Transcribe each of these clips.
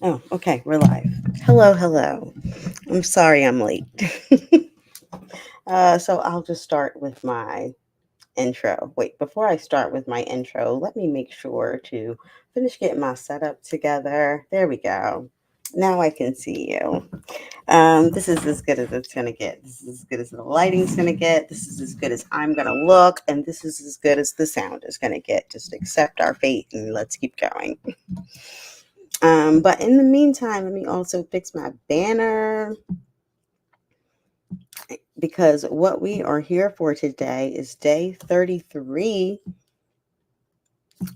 Oh, okay, we're live. Hello, hello. I'm sorry I'm late. So I'll just start with my intro. Wait, before I start with my intro, let me make sure to finish getting my setup together. There we go. Now I can see you. This is as good as it's gonna get. This is as good as the lighting's gonna get. This is as good as I'm gonna look, and this is as good as the sound is gonna get. Just accept our fate and let's keep going. But in the meantime, let me also fix my banner because what we are here for today is day 33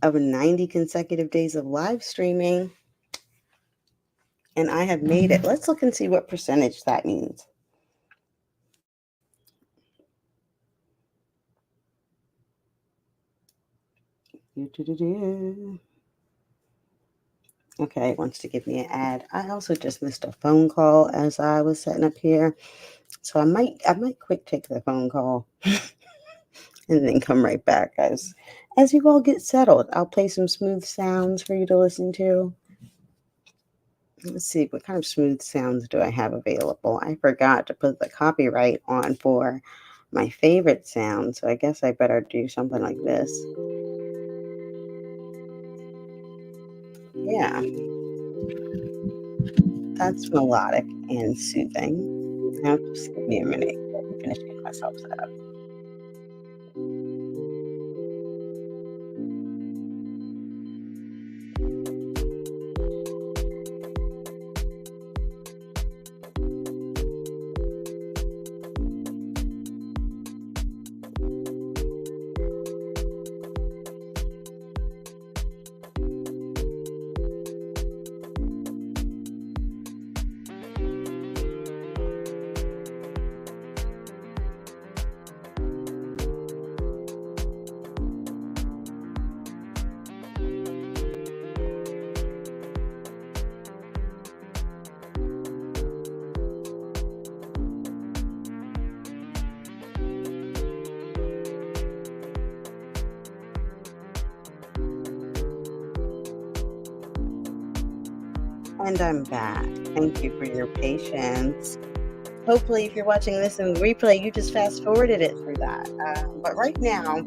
of 90 consecutive days of live streaming. And I have made it. Let's look and see what percentage that means. Okay, it wants to give me an ad. I also just missed a phone call as I was setting up here. So I might quick take the phone call and then come right back, guys. As you all get settled, I'll play some smooth sounds for you to listen to. Let's see, what kind of smooth sounds do I have available? I forgot to put the copyright on for my favorite sound, so I guess I better do something like this. Yeah, that's melodic and soothing. Now, just give me a minute. Let me finish getting myself set up. And I'm back. Thank you for your patience. Hopefully, if you're watching this in replay, you just fast forwarded it through that. But right now,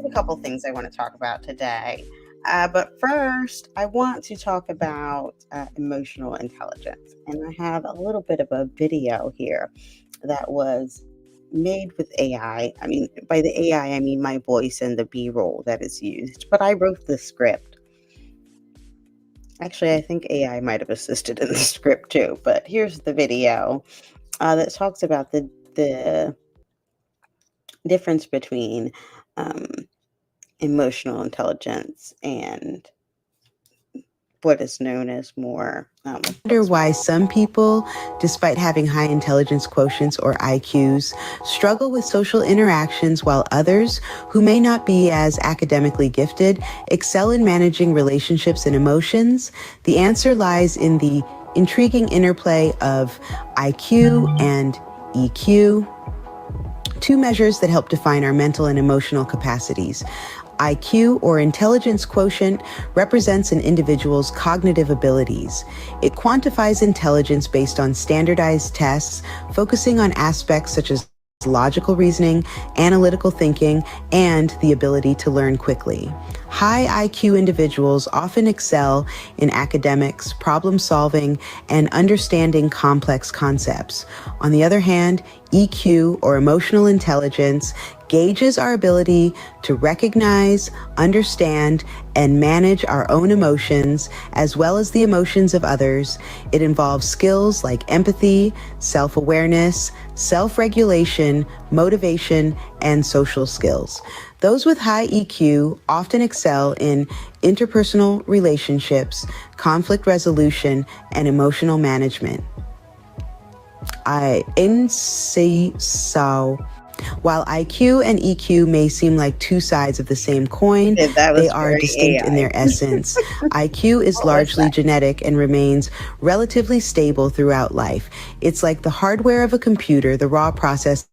a couple things I want to talk about today. But first, I want to talk about emotional intelligence. And I have a little bit of a video here that was made with AI. I mean, by the AI, I mean my voice and the B-roll that is used. But I wrote the script. Actually, I think AI might have assisted in the script too. But here's the video that talks about the difference between emotional intelligence and what is known as more. Wonder why some people, despite having high intelligence quotients or IQs, struggle with social interactions while others, who may not be as academically gifted, excel in managing relationships and emotions? The answer lies in the intriguing interplay of IQ and EQ, two measures that help define our mental and emotional capacities. IQ, or intelligence quotient, represents an individual's cognitive abilities. It quantifies intelligence based on standardized tests, focusing on aspects such as logical reasoning, analytical thinking, and the ability to learn quickly. High IQ individuals often excel in academics, problem solving, and understanding complex concepts. On the other hand, EQ, or emotional intelligence, gauges our ability to recognize, understand, and manage our own emotions, as well as the emotions of others. It involves skills like empathy, self-awareness, self-regulation, motivation, and social skills. Those with high EQ often excel in interpersonal relationships, conflict resolution, and emotional management. While IQ and EQ may seem like two sides of the same coin, they are distinct in their essence. IQ is largely genetic and remains relatively stable throughout life. It's like the hardware of a computer, the raw processing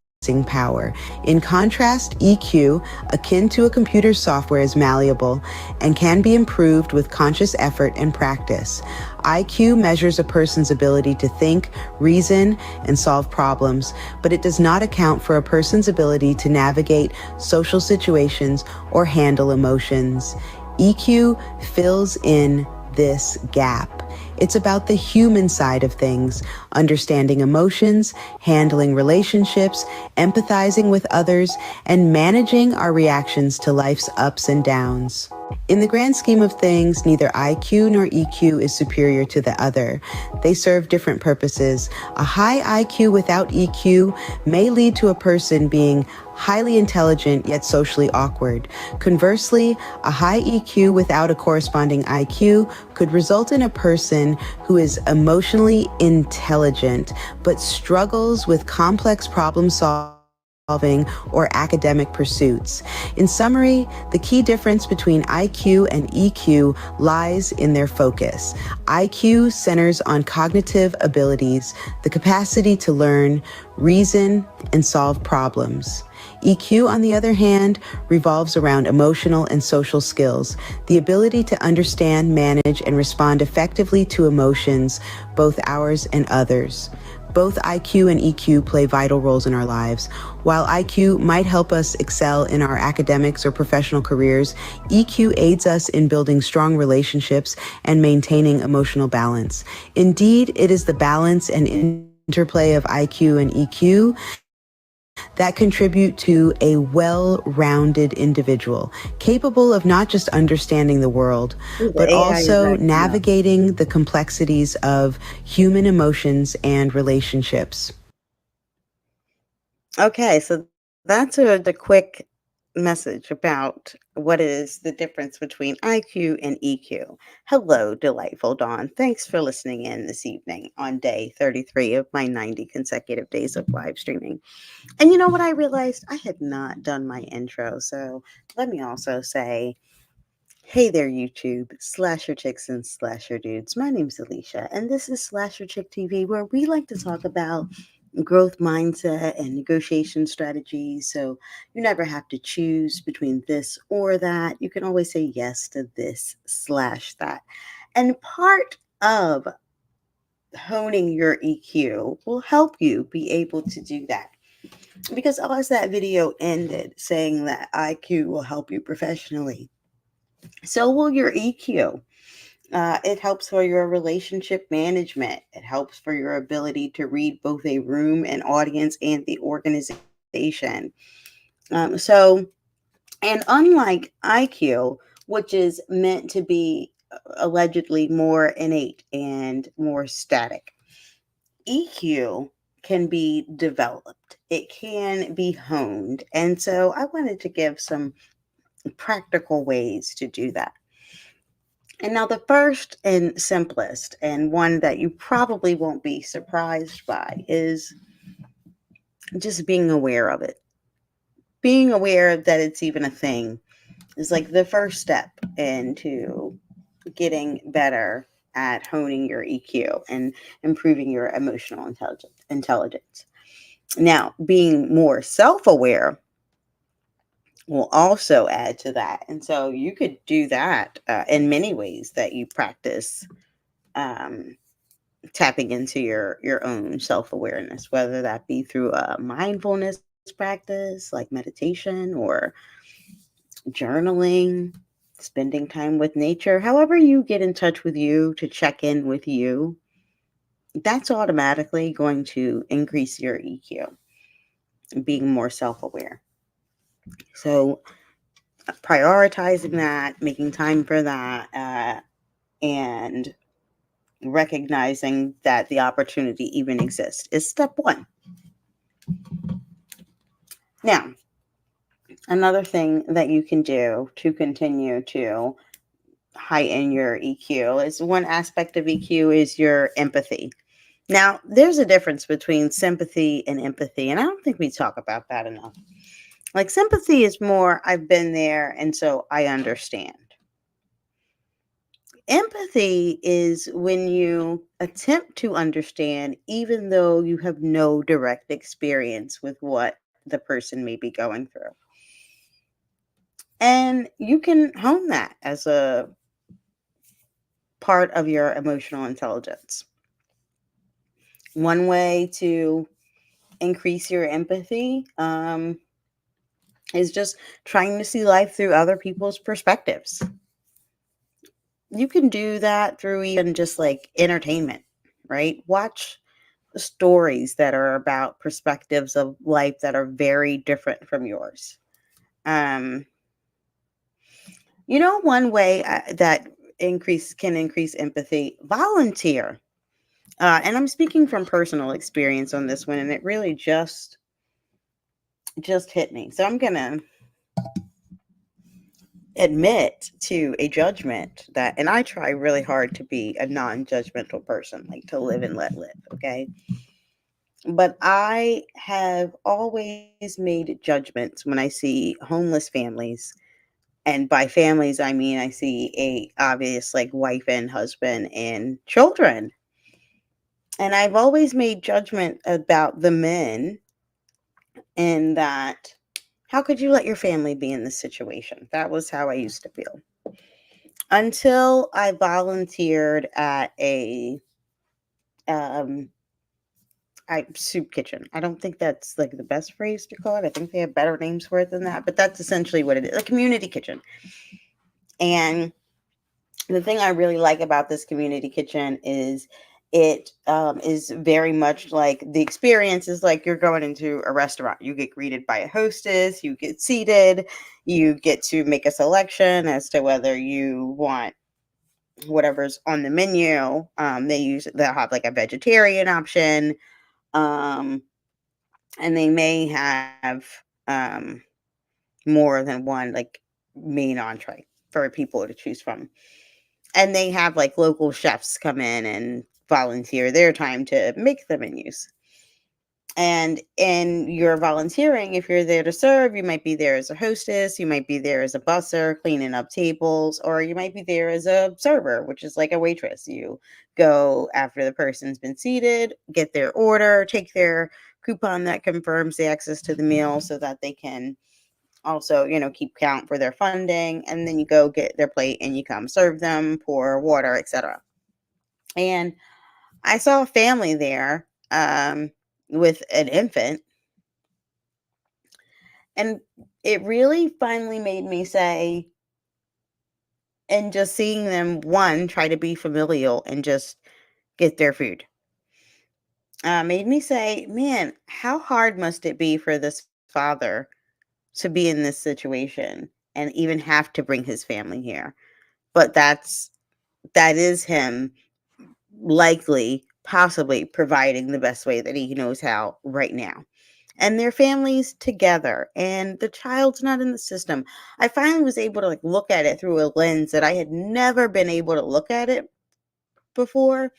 power. In contrast, EQ, akin to a computer's software, is malleable and can be improved with conscious effort and practice. IQ measures a person's ability to think, reason, and solve problems, but it does not account for a person's ability to navigate social situations or handle emotions. EQ fills in this gap. It's about the human side of things, understanding emotions, handling relationships, empathizing with others, and managing our reactions to life's ups and downs. In the grand scheme of things, neither IQ nor EQ is superior to the other. They serve different purposes. A high IQ without EQ may lead to a person being highly intelligent yet socially awkward. Conversely, a high EQ without a corresponding IQ could result in a person who is emotionally intelligent but struggles with complex problem solving or academic pursuits. In summary, the key difference between IQ and EQ lies in their focus. IQ centers on cognitive abilities, the capacity to learn, reason, and solve problems. EQ, on the other hand, revolves around emotional and social skills, the ability to understand, manage, and respond effectively to emotions, both ours and others. Both IQ and EQ play vital roles in our lives. While IQ might help us excel in our academics or professional careers, EQ aids us in building strong relationships and maintaining emotional balance. Indeed, it is the balance and interplay of IQ and EQ that contribute to a well-rounded individual, capable of not just understanding the world, but also navigating the complexities of human emotions and relationships. Okay, so that's the quick message about what is the difference between IQ and EQ. Hello, delightful Dawn. Thanks for listening in this evening on day 33 of my 90 consecutive days of live streaming. And you know what I realized? I had not done my intro. So let me also say, hey there, YouTube, Slasher Chicks and Slasher Dudes. My name's Alicia, and this is Slasher Chick TV, where we like to talk about growth mindset and negotiation strategies. So you never have to choose between this or that. You can always say yes to this/that. And part of honing your EQ will help you be able to do that. Because as that video ended saying that IQ will help you professionally, so will your EQ. It helps for your relationship management. It helps for your ability to read both a room, an audience, and the organization. And unlike IQ, which is meant to be allegedly more innate and more static, EQ can be developed. It can be honed. And so I wanted to give some practical ways to do that. And now, the first and simplest, and one that you probably won't be surprised by, is just being aware of it. Being aware that it's even a thing is like the first step into getting better at honing your EQ and improving your emotional intelligence. Now, being more self aware will also add to that. And so you could do that in many ways that you practice um, tapping into your own self-awareness, whether that be through a mindfulness practice like meditation or journaling, spending time with nature, however you get in touch with you to check in with you. That's automatically going to increase your EQ, being more self-aware. So prioritizing that, making time for that, and recognizing that the opportunity even exists is step one. Now, another thing that you can do to continue to heighten your EQ is one aspect of EQ is your empathy. Now, there's a difference between sympathy and empathy, and I don't think we talk about that enough. Like, sympathy is more, I've been there, and so I understand. Empathy is when you attempt to understand, even though you have no direct experience with what the person may be going through. And you can hone that as a part of your emotional intelligence. One way to increase your empathy is just trying to see life through other people's perspectives. You can do that through even just like entertainment, right? Watch stories that are about perspectives of life that are very different from yours. Um, one way that can increase empathy: volunteer. And I'm speaking from personal experience on this one, and it really just hit me. So I'm gonna admit to a judgment that, and I try really hard to be a non-judgmental person, like to live and let live. Okay. But I have always made judgments when I see homeless families. And by families, I mean I see a obvious like wife and husband and children. And I've always made judgment about the men in that, how could you let your family be in this situation? That was how I used to feel. Until I volunteered at a um soup kitchen. I don't think that's like the best phrase to call it. I think they have better names for it than that, but that's essentially what it is, a community kitchen. And the thing I really like about this community kitchen is it is very much like the experience is like you're going into a restaurant. You get greeted by a hostess, you get seated, you get to make a selection as to whether you want whatever's on the menu. They'll have like a vegetarian option. Um, and they may have um, more than one like main entree for people to choose from. And they have like local chefs come in and volunteer their time to make the menus. And in your volunteering, if you're there to serve, you might be there as a hostess, you might be there as a busser, cleaning up tables, or you might be there as a server, which is like a waitress. You go after the person's been seated, get their order, take their coupon that confirms the access to the meal so that they can also, keep count for their funding. And then you go get their plate and you come serve them, pour water, etc. And I saw a family there with an infant. And it really finally made me say, and just seeing them, one, try to be familial and just get their food, made me say, man, how hard must it be for this father to be in this situation and even have to bring his family here? But that is him likely, possibly providing the best way that he knows how right now. And their families together, and the child's not in the system. I finally was able to like look at it through a lens that I had never been able to look at it before,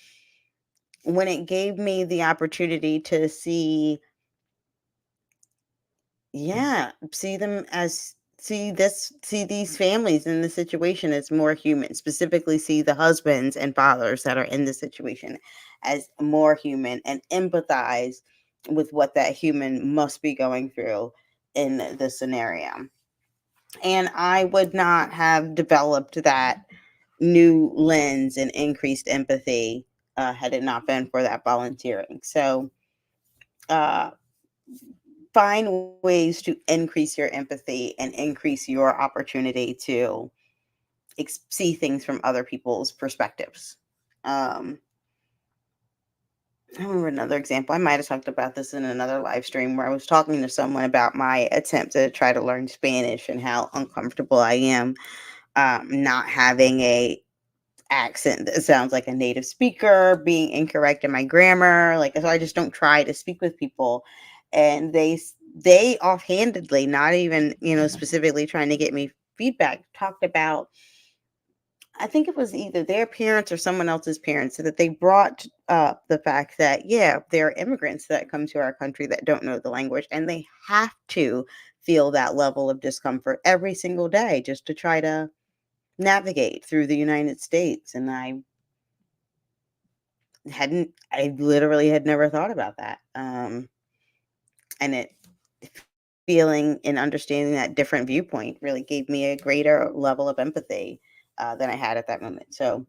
when it gave me the opportunity to see, yeah, see them as see these families in the situation as more human, specifically see the husbands and fathers that are in the situation as more human, and empathize with what that human must be going through in the scenario. And I would not have developed that new lens and increased empathy had it not been for that volunteering. So uh, find ways to increase your empathy and increase your opportunity to see things from other people's perspectives. Um, I remember another example. I might have talked about this in another live stream where I was talking to someone about my attempt to try to learn Spanish and how uncomfortable I am not having a accent that sounds like a native speaker, being incorrect in my grammar. Like, so I just don't try to speak with people. And they offhandedly, not even, specifically trying to get me feedback, talked about, I think it was either their parents or someone else's parents, so that they brought up the fact that, yeah, there are immigrants that come to our country that don't know the language, and they have to feel that level of discomfort every single day just to try to navigate through the United States. And I literally had never thought about that. And it feeling and understanding that different viewpoint really gave me a greater level of empathy than I had at that moment. So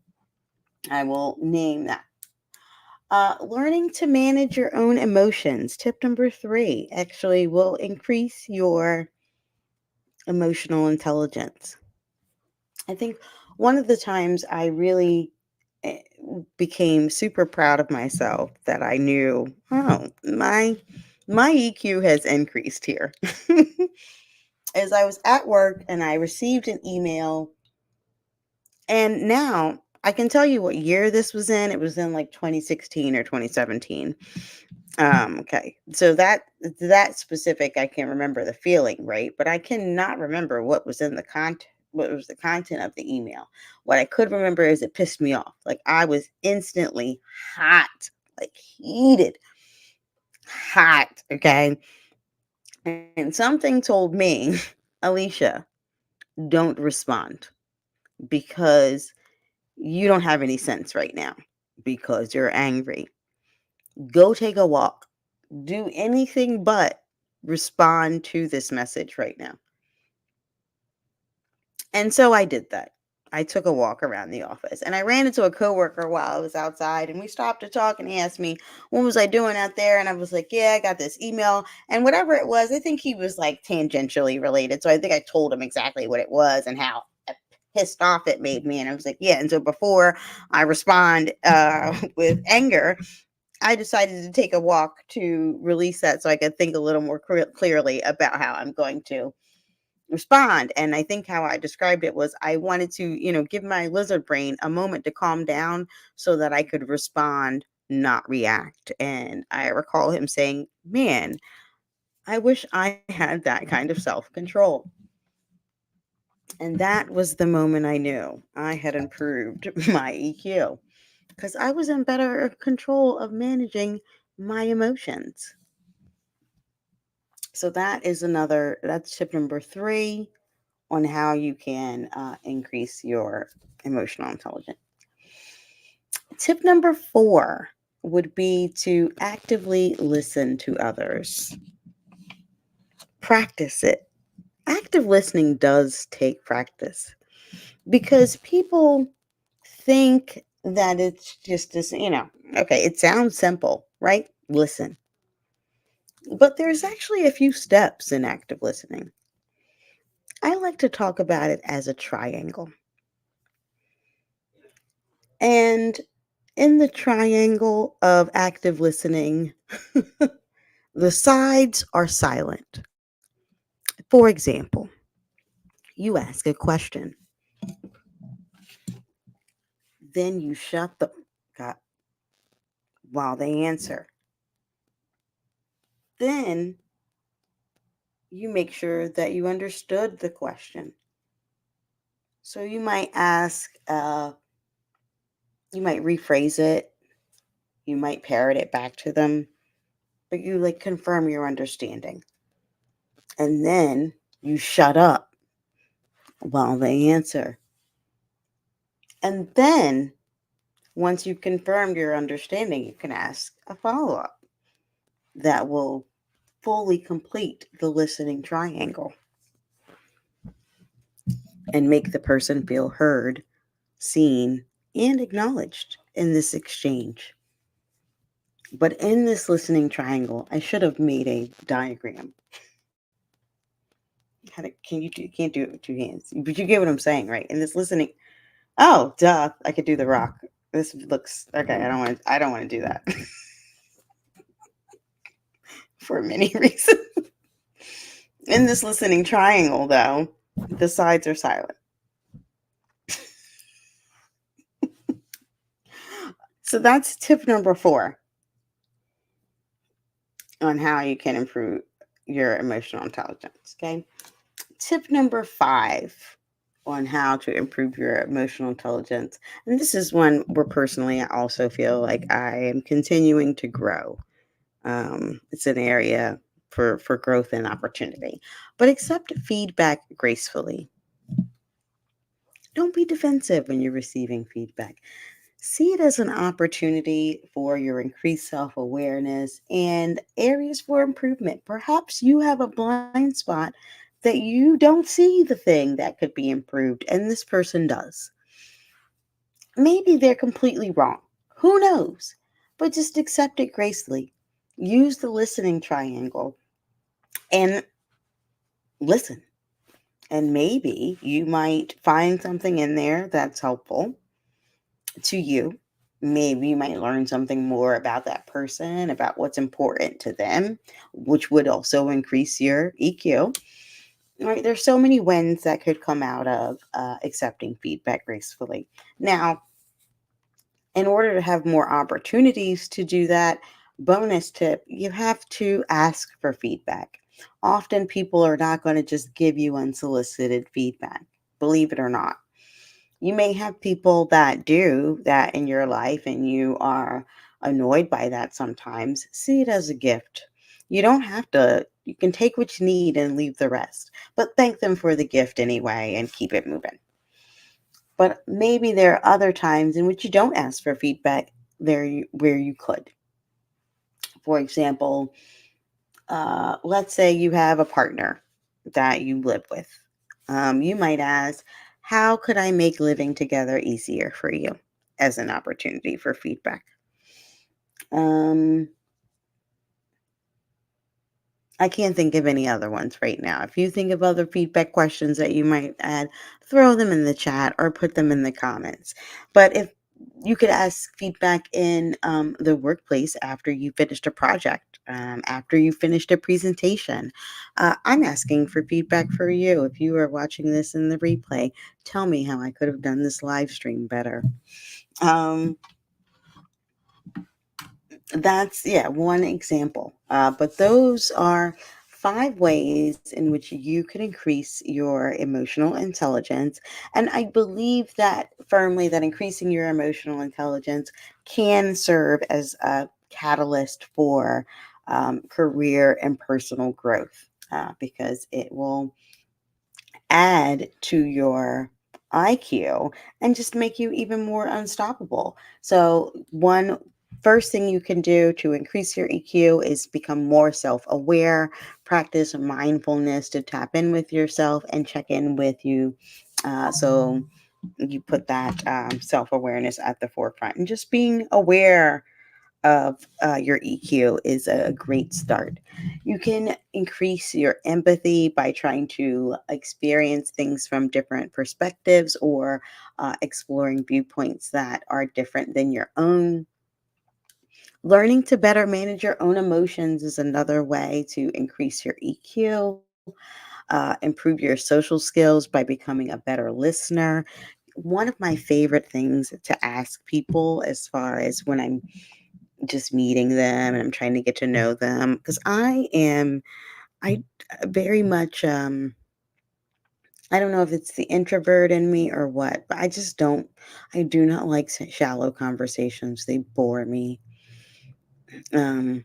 I will name that. Learning to manage your own emotions. Tip number 3 actually will increase your emotional intelligence. I think one of the times I really eh, became super proud of myself that I knew, oh, my EQ has increased here. As I was at work and I received an email, and now I can tell you what year this was in. It was in like 2016 or 2017. Okay. So that specific, I can remember the feeling, right? But I cannot remember what was in the what was the content of the email. What I could remember is it pissed me off. Like I was instantly hot, like heated, hot. Okay. And something told me, Alicia, don't respond because you don't have any sense right now because you're angry. Go take a walk. Do anything but respond to this message right now. And so I did that. I took a walk around the office and I ran into a coworker while I was outside and we stopped to talk and he asked me, what was I doing out there? And I was like, yeah, I got this email. And whatever it was, I think he was like tangentially related. So I think I told him exactly what it was and how pissed off it made me. And I was like, yeah. And so before I respond with anger, I decided to take a walk to release that so I could think a little more clearly about how I'm going to respond. And I think how I described it was I wanted to, give my lizard brain a moment to calm down so that I could respond, not react. And I recall him saying, man, I wish I had that kind of self control. And that was the moment I knew I had improved my EQ because I was in better control of managing my emotions. So that's tip number 3 on how you can increase your emotional intelligence. Tip number 4 would be to actively listen to others. Practice it. Active listening does take practice because people think that it's just this, okay, it sounds simple, right? Listen. But there's actually a few steps in active listening. I like to talk about it as a triangle. And in the triangle of active listening, the sides are silent. For example, you ask a question, then you shut the up while they answer. Then you make sure that you understood the question. So you might ask, you might rephrase it, you might parrot it back to them, but you like confirm your understanding. And then you shut up while they answer. And then once you've confirmed your understanding, you can ask a follow up that will fully complete the listening triangle and make the person feel heard, seen, and acknowledged in this exchange. But in this listening triangle, I should have made a diagram. You can't do it with 2 hands, but you get what I'm saying, right? In this listening, oh, duh, I could do the rock. This looks okay. I don't want to do that for many reasons. In this listening triangle, though, the sides are silent. So that's tip number 4 on how you can improve your emotional intelligence. Okay. Tip number 5 on how to improve your emotional intelligence. And this is one where personally I also feel like I am continuing to grow. It's an area for growth and opportunity. But accept feedback gracefully. Don't be defensive when you're receiving feedback. See it as an opportunity for your increased self awareness and areas for improvement. Perhaps you have a blind spot that you don't see the thing that could be improved, and this person does. Maybe they're completely wrong. Who knows? But just accept it gracefully. Use the listening triangle and listen. And maybe you might find something in there that's helpful to you. Maybe you might learn something more about that person, about what's important to them, which would also increase your EQ. Right? There's so many wins that could come out of accepting feedback gracefully. Now, in order to have more opportunities to do that, bonus tip, you have to ask for feedback. Often people are not going to just give you unsolicited feedback, believe it or not. You may have people that do that in your life and you are annoyed by that sometimes. See it as a gift. You don't have to, you can take what you need and leave the rest, but thank them for the gift anyway and keep it moving. But maybe there are other times in which you don't ask for feedback where you could. For example, let's say you have a partner that you live with. You might ask, how could I make living together easier for you as an opportunity for feedback? Um, I can't think of any other ones right now. If you think of other feedback questions that you might add, throw them in the chat or put them in the comments. But if you could ask feedback in the workplace after you finished a project, after you finished a presentation. I'm asking for feedback for you. If you are watching this in the replay, tell me how I could have done this live stream better. Um, That's, yeah, one example. But those are 5 ways in which you can increase your emotional intelligence. And I believe that firmly that increasing your emotional intelligence can serve as a catalyst for career and personal growth because it will add to your IQ and just make you even more unstoppable. So, one first thing you can do to increase your EQ is become more self aware, practice mindfulness to tap in with yourself and check in with you. So, you put that self awareness at the forefront and just being aware of your EQ is a great start. You can increase your empathy by trying to experience things from different perspectives or exploring viewpoints that are different than your own. Learning to better manage your own emotions is another way to increase your EQ. Improve your social skills by becoming a better listener. One of my favorite things to ask people as far as when I'm just meeting them and I'm trying to get to know them because I very much I don't know if it's the introvert in me or what, but I do not like shallow conversations. They bore me. Um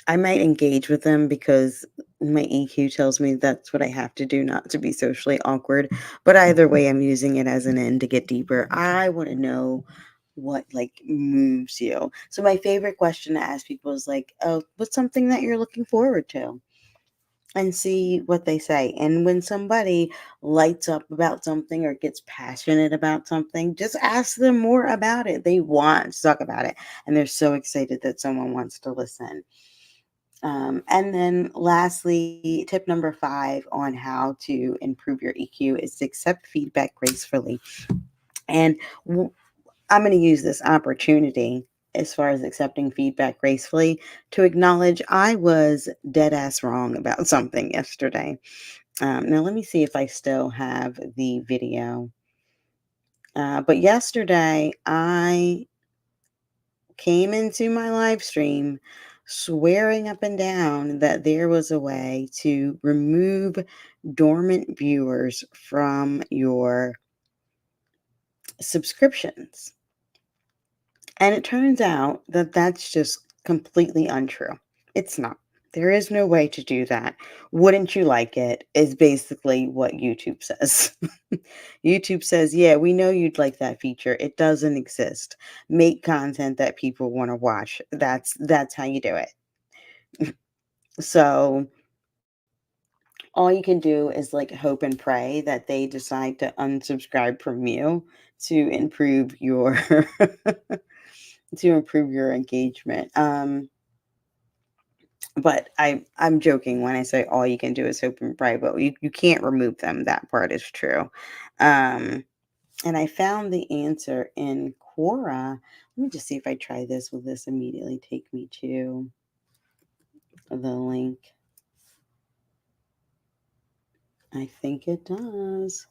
I might engage with them because my EQ tells me that's what I have to do not to be socially awkward. But either way, I'm using it as an end to get deeper. I want to know what like moves you. So my favorite question to ask people is like, "Oh, what's something that you're looking forward to?" And see what they say. And when somebody lights up about something or gets passionate about something, just ask them more about it. They want to talk about it, and they're so excited that someone wants to listen. And then lastly, tip number 5 on how to improve your EQ is to accept feedback gracefully. And I'm going to use this opportunity as far as accepting feedback gracefully to acknowledge I was dead ass wrong about something yesterday. Now, let me see if I still have the video. But yesterday, I came into my live stream swearing up and down that there was a way to remove dormant viewers from your subscriptions. And it turns out that that's just completely untrue. It's not. There is no way to do that. Wouldn't you like it? Is basically what YouTube says. YouTube says, yeah, we know you'd like that feature. It doesn't exist. Make content that people want to watch. That's how you do it. So all you can do is like hope and pray that they decide to unsubscribe from you to improve your to improve your engagement. But I'm joking when I say all you can do is hope and pray, but you can't remove them. That part is true. Um, and I found the answer in Quora. Let me just see if I try this. Will this immediately take me to the link? I think it does.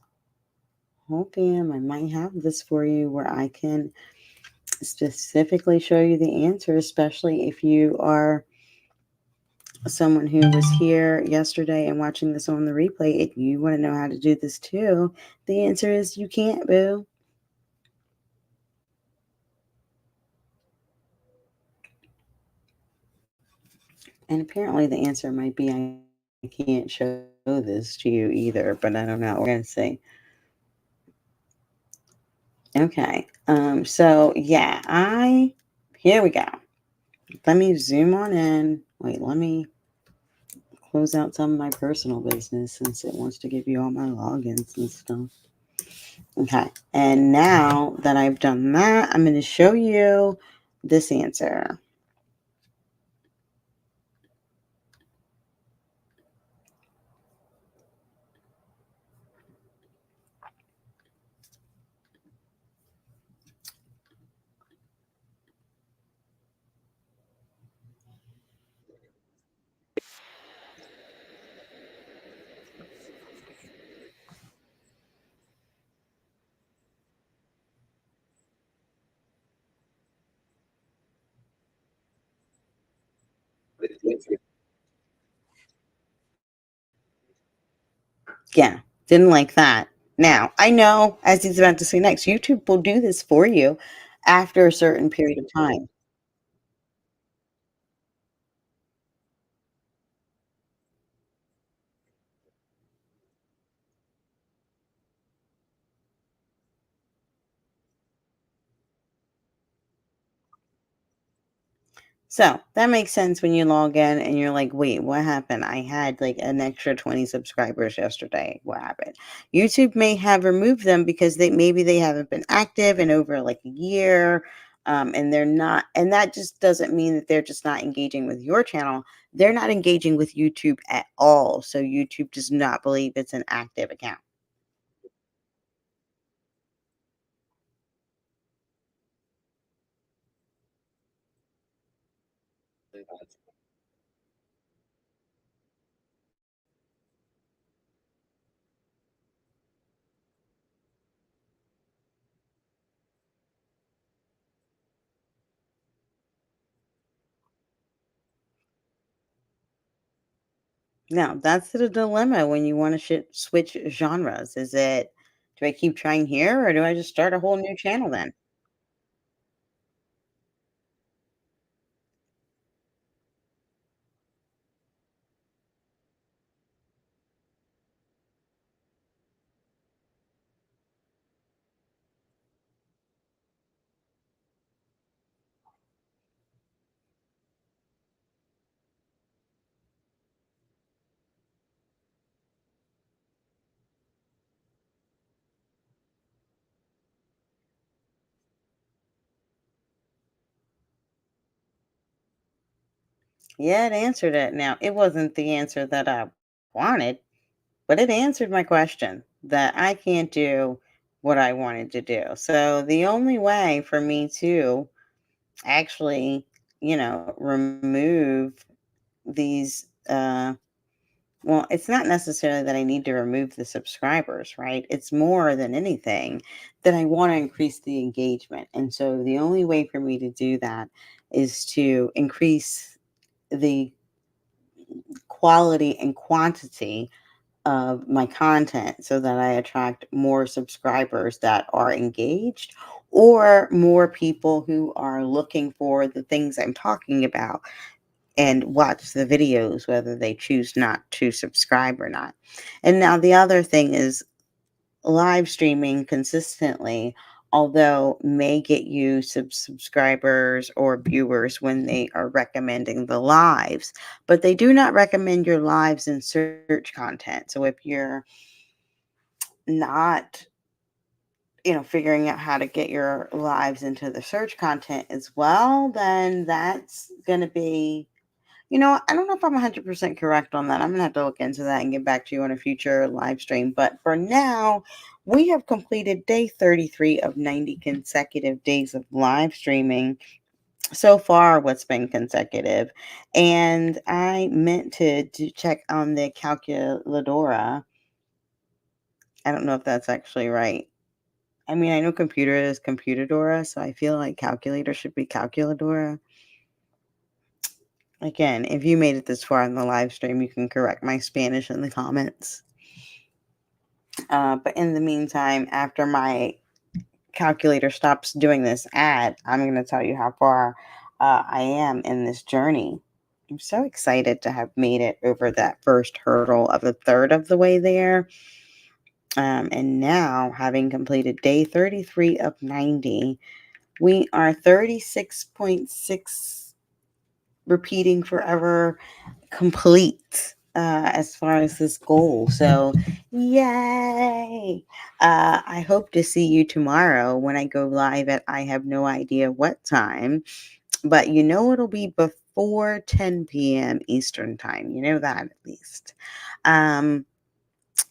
Oh, damn, I might have this for you where I can specifically show you the answer, especially if you are someone who was here yesterday and watching this on the replay. If you want to know how to do this too, the answer is you can't, boo. And apparently the answer might be I can't show this to you either, but I don't know. We're going to see. Okay. So yeah, here we go. Let me zoom on in. Wait, let me close out some of my personal business since it wants to give you all my logins and stuff. Okay. And now that I've done that, I'm going to show you this answer. Yeah, didn't like that. Now, I know, as he's about to say next, YouTube will do this for you after a certain period of time. So that makes sense when you log in and you're like, wait, what happened? I had like an extra 20 subscribers yesterday. What happened? YouTube may have removed them because maybe they haven't been active in over like a year. And they're not, and that just doesn't mean that they're just not engaging with your channel. They're not engaging with YouTube at all. So YouTube does not believe it's an active account. Now, that's the dilemma when you want to switch genres. Is it, do I keep trying here or do I just start a whole new channel then? Yeah, it answered it. Now, it wasn't the answer that I wanted, but it answered my question that I can't do what I wanted to do. So the only way for me to actually, remove these well, it's not necessarily that I need to remove the subscribers, right? It's more than anything that I want to increase the engagement. And so the only way for me to do that is to increase the quality and quantity of my content so that I attract more subscribers that are engaged or more people who are looking for the things I'm talking about and watch the videos, whether they choose not to subscribe or not. And now the other thing is live streaming consistently, although may get you subscribers or viewers when they are recommending the lives, but they do not recommend your lives in search content. So if you're not, figuring out how to get your lives into the search content as well, then that's going to be, I don't know if I'm 100% correct on that. I'm going to have to look into that and get back to you on a future live stream. But for now, we have completed day 33 of 90 consecutive days of live streaming. So far, what's been consecutive. And I meant to check on the calculadora. I don't know if that's actually right. I mean, I know computer is computadora, so I feel like calculator should be calculadora. Again, if you made it this far in the live stream, you can correct my Spanish in the comments. But in the meantime, after my calculator stops doing this ad, I'm going to tell you how far I am in this journey. I'm so excited to have made it over that first hurdle of a third of the way there. And now, having completed day 33 of 90, we are 36.6 repeating forever complete as far as this goal. So, yay! I hope to see you tomorrow when I go live at I have no idea what time, but it'll be before 10 p.m. Eastern time. You know that at least.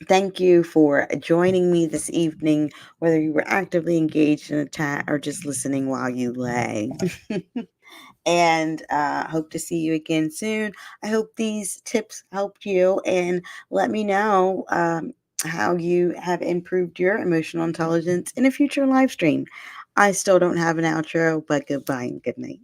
Thank you for joining me this evening, whether you were actively engaged in a chat or just listening while you lay. And hope to see you again soon. I hope these tips helped you, and let me know how you have improved your emotional intelligence in a future live stream. I still don't have an outro, but goodbye and good night.